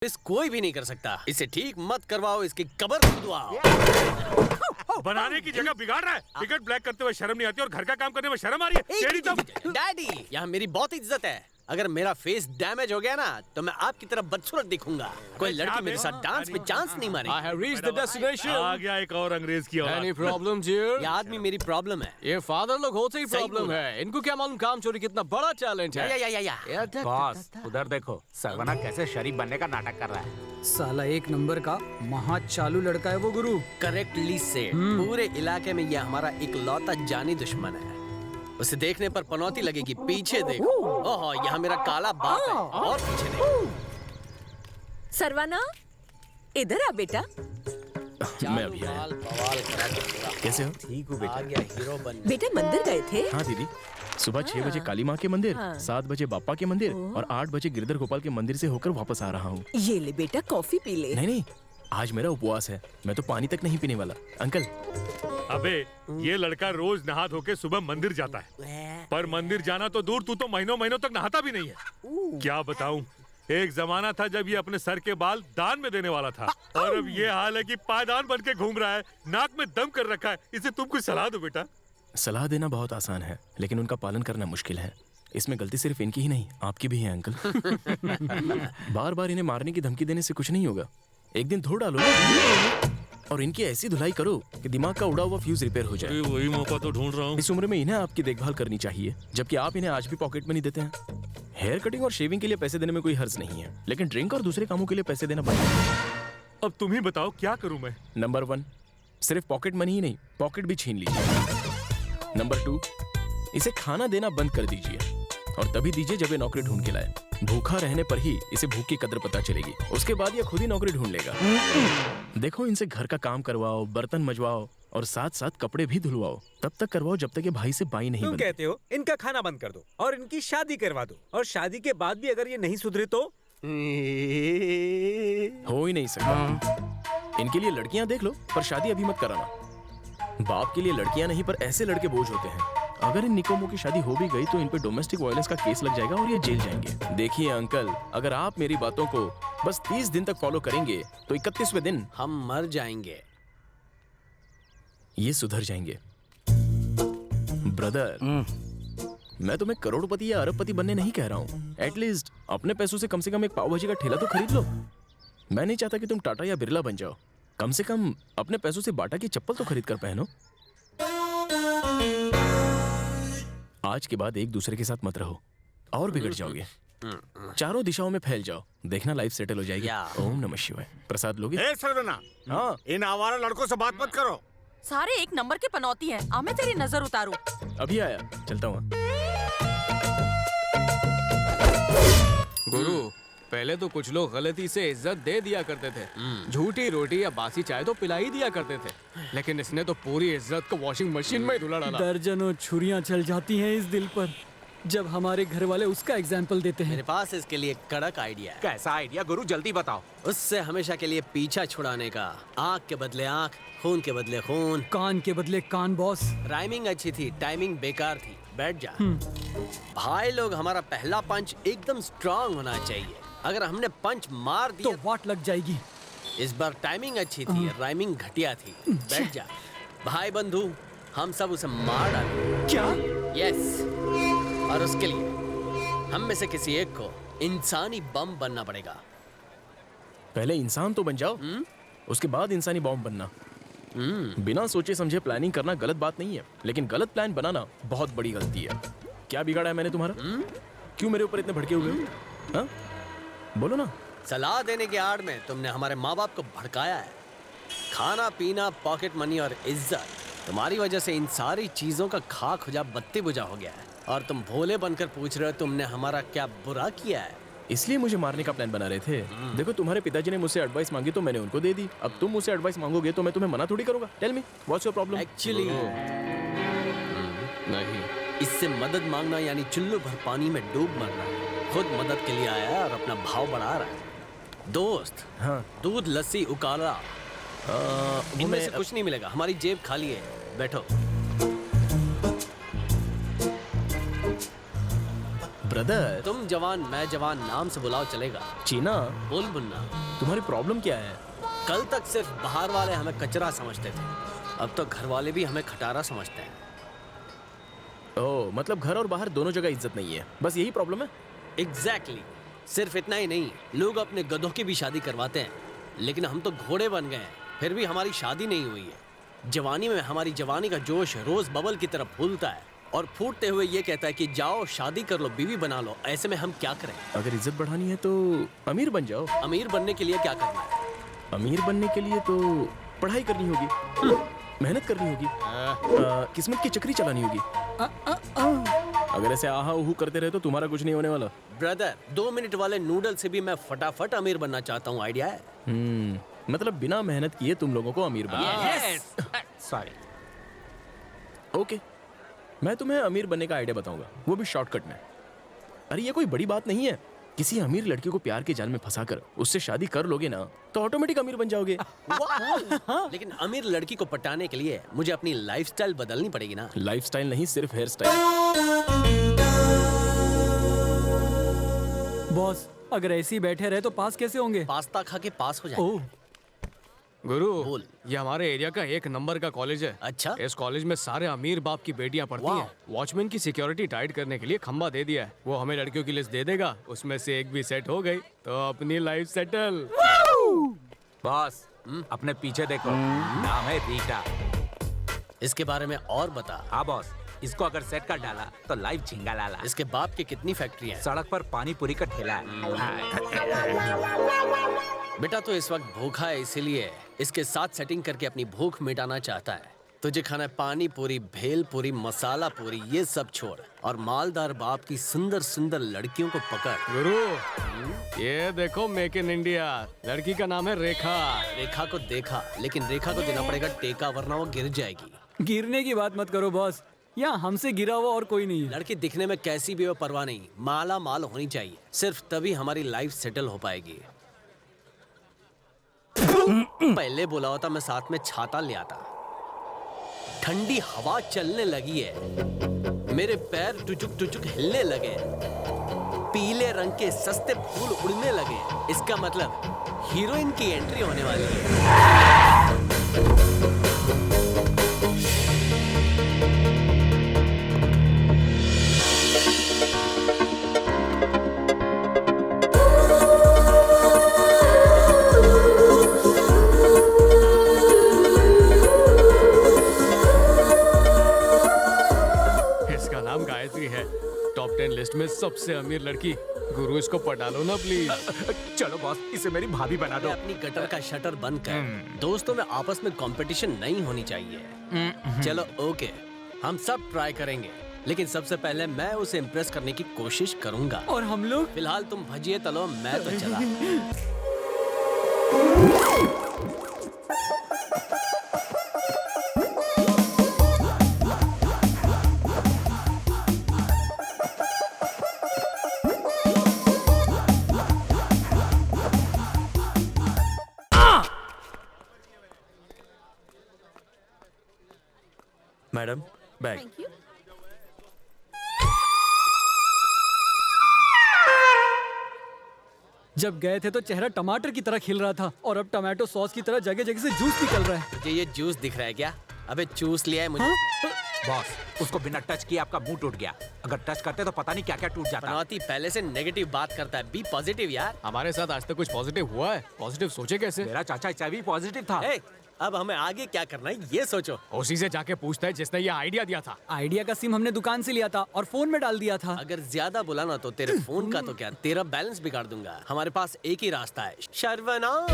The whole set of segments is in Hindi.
इस कोई भी नहीं कर सकता। इसे ठीक मत करवाओ, इसकी कब्र खुदवाओ। बनाने की जगह बिगाड़ रहा है। टिकट ब्लैक करते हुए शर्म नहीं आती और घर का काम करने में शर्म आ रही है। तेरी तो डैडी, यहाँ मेरी बहुत इज्जत है। अगर मेरा फेस डैमेज हो गया ना तो मैं आपकी तरफ बदसूरत दिखूंगा। कोई लड़की मेरे साथ डांस में चांस नहीं मारेगी। I have reached the destination. आ गया एक और अंग्रेज की औलाद। Any problems here? ये आदमी मेरी प्रॉब्लम है। ये फादर लोग होते ही सही प्रॉब्लम बोला। है। इनको क्या मालूम काम चोरी कितना बड़ा चैलेंज है। या। बॉस उधर देखो, सरवना कैसे शरीफ बनने का नाटक कर रहा है। साला एक नंबर का महा चालू लड़का है वो गुरु। करेक्टली से पूरे इलाके में ये हमारा इकलौता जानी दुश्मन है। उसे देखने पर पनौती लगेगी। पीछे देखो, ओहो यहाँ मेरा काला बाप है। और पीछे देखो। सरवाना, इधर आ बेटा। मैं अभी आया। बवाल करा दूंगा। कैसे हो? ठीक हूँ बेटा। आ गया हीरो बन। बेटा मंदिर गए थे? हाँ दीदी, सुबह 6 बजे काली माँ के मंदिर, 7 बजे बापा के मंदिर और 8 बजे गिरधर गोपाल के मंदिर से होकर वापस आ रहा हूँ। ये ले बेटा, कॉफी पी ले। नहीं नहीं, आज मेरा उपवास है। मैं तो पानी तक नहीं पीने वाला। अंकल, अबे ये लड़का रोज नहा धो के सुबह मंदिर जाता है, पर मंदिर जाना तो दूर, तू तो महीनों महीनों तक नहाता भी नहीं है। क्या बताऊं, एक जमाना था जब ये अपने सर के बाल दान में देने वाला था, और अब ये हाल है कि पायदान बन के घूम रहा है, नाक में दम कर रखा है। इसे तुम कुछ सलाह दो बेटा। सलाह देना बहुत आसान है, लेकिन उनका पालन करना मुश्किल है। इसमें गलती सिर्फ इनकी ही नहीं, आपकी भी है अंकल। बार बार इन्हें मारने की धमकी देने से कुछ नहीं होगा। एक दिन धो डालो और इनकी ऐसी धुलाई करो कि दिमाग का उड़ा हुआ फ्यूज रिपेयर हो जाए। वही मौका तो ढूंढ रहा हूँ। इस उम्र में इन्हें आपकी देखभाल करनी चाहिए, जबकि आप इन्हें आज भी पॉकेट मनी देते हैं। हेयर कटिंग और शेविंग के लिए पैसे देने में कोई हर्ज नहीं है, लेकिन ड्रिंक और दूसरे कामों के लिए पैसे देना पड़ेगा। अब तुम ही बताओ क्या करूँ मैं। नंबर 1, सिर्फ पॉकेट मनी ही नहीं, पॉकेट भी छीन लीजिए। नंबर 2, इसे खाना देना बंद कर दीजिए, और तभी दीजिए जब ये नौकरी ढूंढ के लाए। भूखा रहने पर ही इसे भूख की कदर पता चलेगी। उसके बाद ये खुद ही नौकरी ढूंढ लेगा। देखो, इनसे घर का काम करवाओ, बर्तन मजवाओ और साथ साथ कपड़े भी धुलवाओ। तब तक करवाओ जब तक ये भाई से बाई नहीं तुम बनती। कहते हो इनका खाना बंद कर दो और इनकी शादी करवा दो, और शादी के बाद भी अगर ये नहीं सुधरे तो? हो ही नहीं सकता। इनके लिए लड़कियां देख लो, पर शादी अभी मत कराना। बाप के लिए लड़कियां नहीं, पर ऐसे लड़के बोझ होते हैं। अगर इन निकोमों की शादी हो भी गई तो इन पे डोमेस्टिक वायलेंस का केस लग जाएगा और ये जेल जाएंगे। देखिए अंकल, अगर आप मेरी बातों को बस 30 दिन तक फॉलो करेंगे तो 31वें दिन हम मर जाएंगे। ये सुधर जाएंगे। ब्रदर, मैं तुम्हें करोड़पति या अरबपति बनने नहीं कह रहा हूँ। एटलीस्ट अपने पैसों से कम एक पाव भाजी का ठेला तो खरीद लो। मैं नहीं चाहता कि तुम टाटा या बिरला बन जाओ। कम से कम अपने पैसों से बाटा की चप्पल तो खरीद कर पहनो। आज के बाद एक दूसरे के साथ मत रहो और बिगड़ जाओगे। चारों दिशाओं में फैल जाओ, देखना लाइफ सेटल हो जाएगी। ओम नमः शिवाय। प्रसाद लोगे? ए सरवना, हाँ। इन आवारा लड़कों से बात मत करो। सारे एक नंबर के पनौती हैं। आ मैं तेरी नजर उतारूं। अभी आया, चलता हूँ। गुरु, पहले तो कुछ लोग गलती से इज्जत दे दिया करते थे। झूठी रोटी या बासी चाय तो पिला ही दिया करते थे, लेकिन इसने तो पूरी इज्जत को वॉशिंग मशीन में धुला डाला। दर्जनों छुरियां चल जाती हैं इस दिल पर जब हमारे घर वाले उसका एग्जाम्पल देते हैं। मेरे पास इसके लिए कड़क आइडिया है। कैसा आइडिया गुरु, जल्दी बताओ। उससे हमेशा के लिए पीछा छुड़ाने का। आंख के बदले आंख, खून के बदले खून। कान के बदले कान बॉस। राइमिंग अच्छी थी, टाइमिंग बेकार थी। बैठ जा। भाई लोग, हमारा पहला पंच एकदम स्ट्रांग होना चाहिए। अगर हमने पंच मार तो दिया वाट लग जाएगी। इस बार टाइमिंग अच्छी थी, राइमिंग घटिया थी। बैठ जा। भाई बंधु, हम सब उसे मार डालें। क्या? यस, और उसके लिए हम में से किसी एक को इंसानी बम बनना पड़ेगा। पहले इंसान तो बन जाओ, उसके बाद इंसानी बॉम्ब बनना। बिना सोचे समझे प्लानिंग करना गलत बात नहीं है, लेकिन गलत प्लान बनाना बहुत बड़ी गलती है। क्या बिगाड़ा है मैंने तुम्हारा? क्यों मेरे ऊपर इतने भड़के हुए हो? हाँ? बोलो ना। सलाह देने की आड़ में तुमने हमारे माँ बाप को भड़काया है। खाना पीना, पॉकेट मनी और इज्जत, तुम्हारी वजह से इन सारी चीजों का खाक खुजा बत्ती बुझा हो गया है। और तुम भोले बनकर पूछ रहे हो तुमने हमारा क्या बुरा किया है। इसलिए मुझे मारने का प्लान बना रहे थे। देखो, तुम्हारे पिताजी ने मुझसे एडवाइस मांगी तो मैंने उनको दे दी। अब तुम मुझसे एडवाइस मांगोगे तो मैं तुम्हें मना थोड़ी करूंगा। Tell me, what's your problem? Actually नहीं, इससे मदद मांगना यानी चुल्लू भर पानी में डूब मरना। खुद मदद के लिए आया है और अपना भाव बढ़ा रहा है। दोस्त, हाँ। दूध लस्सी उकाला, इनमें से कुछ नहीं मिलेगा। हमारी जेब खाली है। बैठो। ब्रदर तुम जवान मैं जवान नाम से बुलाओ चलेगा। चीना, बोल मुन्ना। तुम्हारी प्रॉब्लम क्या है? कल तक सिर्फ बाहर वाले हमें कचरा समझते थे, अब तो घर वाले भी हमें खटारा समझते हैं। ओह, मतलब घर और बाहर दोनों जगह इज्जत नहीं है, बस यही प्रॉब्लम है? एग्जैक्टली। सिर्फ इतना ही नहीं, लोग अपने गधों की भी शादी करवाते हैं, लेकिन हम तो घोड़े बन गए हैं, फिर भी हमारी शादी नहीं हुई है। जवानी में हमारी जवानी का जोश रोज बबल की तरफ फूलता है और फूटते हुए ये कहता है कि जाओ शादी कर लो, बीवी बना लो। ऐसे में हम क्या करें? अगर इज्जत बढ़ानी है तो अमीर बन जाओ। अमीर बनने के लिए क्या करना है? अमीर बनने के लिए तो पढ़ाई करनी होगी, मेहनत करनी होगी, किस्मत की चक्री चलानी होगी। अगर ऐसे आहा उहू करते रहे तो तुम्हारा कुछ नहीं होने वाला। ब्रदर, 2 मिनट वाले नूडल से भी मैं फटाफट अमीर बनना चाहता हूँ। आइडिया है? मतलब बिना मेहनत किए तुम लोगों को अमीर बनना। सॉरी। ओके, मैं तुम्हें अमीर बनने का आइडिया बताऊंगा, वो भी शॉर्टकट में। अरे ये कोई बड़ी बात नहीं है, किसी अमीर लड़की को प्यार के जाल में फंसाकर उससे शादी कर लोगे ना तो ऑटोमेटिक अमीर बन जाओगे। लेकिन अमीर लड़की को पटाने के लिए मुझे अपनी लाइफस्टाइल बदलनी पड़ेगी ना। लाइफस्टाइल नहीं, सिर्फ हेयर स्टाइल। बॉस, अगर ऐसे ही बैठे रहे तो पास कैसे होंगे? पास्ता खा के पास हो जाए। ओह, गुरु, बोल। ये हमारे एरिया का 1 नंबर का कॉलेज है। अच्छा। इस कॉलेज में सारे अमीर बाप की बेटियां पढ़ती वाह। हैं। वॉचमैन की सिक्योरिटी टाइट करने के लिए खंबा दे दिया है। वो हमें लड़कियों की लिस्ट दे देगा, उसमें से एक भी सेट हो गई तो अपनी लाइफ सेटल। बॉस, अपने पीछे देखो, नाम है रीटा। इसके बारे में और बता। हाँ बॉस, इसको अगर सेट कर डाला तो लाइफ झिंगा लाला। इसके बाप की कितनी फैक्ट्री है? सड़क पर पानी पूरी का ठेला है। बेटा तो इस वक्त भूखा है, इसीलिए इसके साथ सेटिंग करके अपनी भूख मिटाना चाहता है। तुझे खाना है पानी पूरी, भेल पूरी, मसाला पूरी, ये सब छोड़ और मालदार बाप की सुंदर सुंदर लड़कियों को पकड़। गुरु, ये देखो मेक इन इंडिया। लड़की का नाम है रेखा। रेखा को देखा, लेकिन रेखा को देना पड़ेगा टेका, वरना वो गिर जाएगी। गिरने की बात मत करो बॉस, यहाँ हमसे गिरा हुआ और कोई नहीं है। लड़की दिखने में कैसी भी हो परवाह नहीं, माला माल होनी चाहिए। सिर्फ तभी हमारी लाइफ सेटल हो पाएगी। पहले बोला होता मैं साथ में छाता ले आता। ठंडी हवा चलने लगी है, मेरे पैर टुचुक हिलने लगे, पीले रंग के सस्ते फूल उड़ने लगे। इसका मतलब हीरोइन की एंट्री होने वाली है। इसका नाम गायत्री है, टॉप 10 लिस्ट में सबसे अमीर लड़की। गुरु, इसको पटा लो ना प्लीज। चलो बॉस, इसे मेरी भाभी बना दो। अपनी गटर का शटर बंद कर। दोस्तों में आपस में कंपटीशन नहीं होनी चाहिए। चलो ओके, हम सब ट्राई करेंगे, लेकिन सबसे पहले मैं उसे इम्प्रेस करने की कोशिश करूंगा। और हम लोग? फिलहाल तुम भजिए तलो, मैं तो चला। Madam, bag. जब गए थे तो चेहरा टमाटर की तरह खिल रहा था और अब टमाटो सॉस की तरह जगह जगह से जूस निकल रहा है। तुझे ये जूस दिख रहा है क्या? अबे चूस लिया है मुझे। बॉस, उसको बिना टच किए आपका मुंह टूट गया। अगर टच करते तो पता नहीं क्या क्या टूट जाता। पनौती पहले से नेगेटिव बात करता है, बी पॉजिटिव यार। हमारे साथ आज तक कुछ पॉजिटिव हुआ है? पॉजिटिव सोचे कैसे? मेरा चाचा HIV पॉजिटिव था। ए, अब हमें आगे क्या करना है ये सोचो। उसी से जाके पूछता है जिसने ये आइडिया दिया था। आइडिया का सिम हमने दुकान से लिया था और फोन में डाल दिया था। अगर ज्यादा बोला ना तो तेरे फोन का तो क्या, तेरा बैलेंस बिगाड़ दूंगा। हमारे पास एक ही रास्ता है, शर्वना।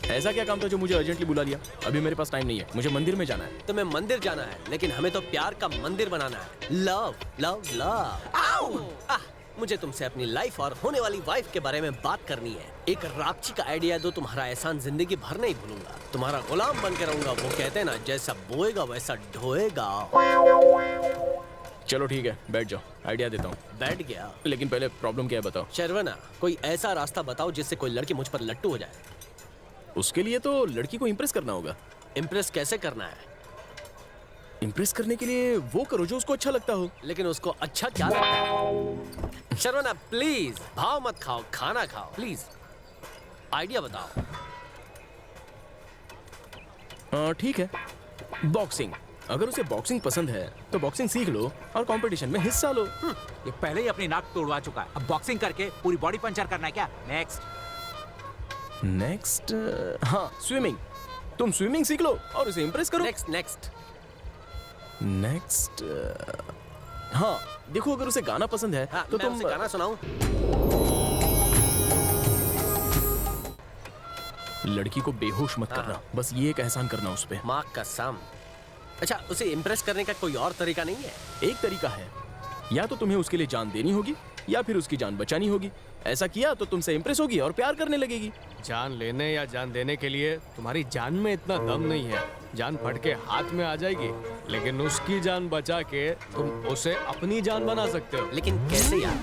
ऐसा क्या काम था जो मुझे अर्जेंटली बुला लिया? अभी मेरे पास टाइम नहीं है, मुझे मंदिर में जाना है। तुम्हें मंदिर जाना है, लेकिन हमें तो प्यार का मंदिर बनाना है। Love love love. मुझे तुमसे अपनी लाइफ और होने वाली वाइफ के बारे में बात करनी है। एक रापची का आइडिया दो, तुम्हारा एहसान जिंदगी भर नहीं भूलूंगा। तुम्हारा गुलाम बन के रहूंगा। वो कहते हैं ना, जैसा बोएगा वैसा ढोएगा। चलो ठीक है, बैठ जाओ, आइडिया देता हूँ। बैठ गया। लेकिन पहले प्रॉब्लम क्या है बताओ। शर्वना, कोई ऐसा रास्ता बताओ जिससे कोई लड़की मुझ पर लट्टू हो जाए। उसके लिए तो लड़की को इम्प्रेस करना होगा। इम्प्रेस कैसे करना है? इम्प्रेस करने के लिए वो करो जो उसको अच्छा लगता हो। लेकिन उसको अच्छा क्या लगता है? शर्वना प्लीज भाव मत खाओ, खाना खाओ प्लीज। आइडिया बताओ। ठीक है, बॉक्सिंग। अगर उसे बॉक्सिंग पसंद है तो बॉक्सिंग सीख लो और कंपटीशन में हिस्सा लो। ये पहले ही अपनी नाक तोड़वा चुका है, अब बॉक्सिंग करके पूरी बॉडी पंचर करना है क्या? नेक्स्ट। नेक्स्ट, हाँ स्विमिंग। तुम स्विमिंग सीख लो और उसे इम्प्रेस करो। नेक्स्ट नेक्स्ट नेक्स्ट, हाँ देखो, अगर उसे गाना पसंद है हाँ, तो मैं तुम उसे गाना सुनाऊं? लड़की को बेहोश मत करना, बस ये एक एहसान करना उस पे। माँ कसम। अच्छा, उसे इम्प्रेस करने का कोई और तरीका नहीं है? एक तरीका है, या तो तुम्हें उसके लिए जान देनी होगी या फिर उसकी जान बचानी होगी। ऐसा किया तो तुमसे इम्प्रेस होगी और प्यार करने लगेगी। जान लेने या जान देने के लिए तुम्हारी जान में इतना दम नहीं है। जान फट के हाथ में आ जाएगी, लेकिन उसकी जान बचा के तुम उसे अपनी जान बना सकते हो। लेकिन कैसे यार?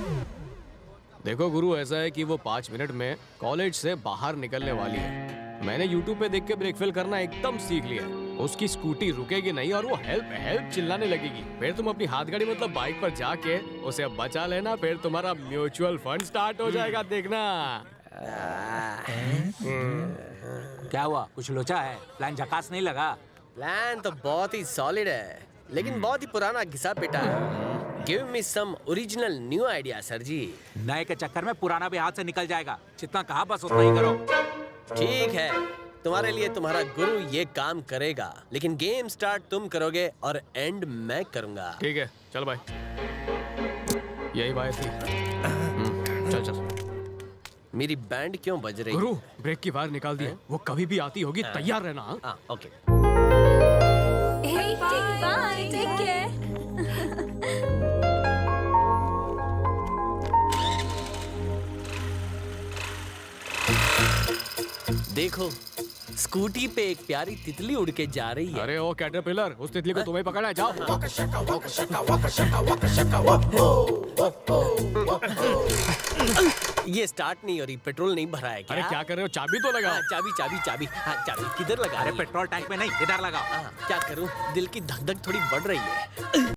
देखो गुरु, ऐसा है कि वो 5 मिनट में कॉलेज से बाहर निकलने वाली है। मैंने YouTube पे देख के ब्रेक फेल करना एकदम सीख लिया है। उसकी स्कूटी रुकेगी नहीं और वो हेल्प हेल्प चिल्लाने लगेगी। फिर तुम अपनी हाथ गाड़ी मतलब बाइक पर जाके उसे बचा लेना, फिर तुम्हारा म्यूचुअल फंड स्टार्ट हो जाएगा, देखना। क्या हुआ, कुछ लोचा है? प्लान झकास नहीं लगा? प्लान तो बहुत ही सॉलिड है, लेकिन बहुत ही पुराना घिसा पिटा है। Give me some original new idea sir ji. नए के चक्कर में पुराना भी हाथ से निकल जाएगा। जितना कहा बस उतना ही करो। ठीक है, तुम्हारे लिए तुम्हारा गुरु ये काम करेगा, लेकिन गेम स्टार्ट तुम करोगे और एंड मैं करूंगा। ठीक है, चल भाई, यही बात थी। चल चल। मेरी बैंड क्यों बज रही है? गुरु, ब्रेक की वायर निकाल दी है, वो कभी भी आती होगी, तैयार रहना। हाँ? हाँ, okay. Hey, bye. Take care. देखो, स्कूटी पे एक प्यारी तितली उड़ के जा रही है। अरे ओ कैटरपिलर, उस तितली को तुम्हें पकड़ना है, जाओ। ये स्टार्ट नहीं हो रही, पेट्रोल नहीं भरा है क्या? अरे क्या कर रहे हो, चाबी तो लगाओ। हाँ, चाबी चाबी चाबी। हाँ, चाबी किधर लगा? अरे पेट्रोल टैंक में नहीं, इधर लगाओ। क्या करूं, दिल की धक धक थोड़ी बढ़ रही है।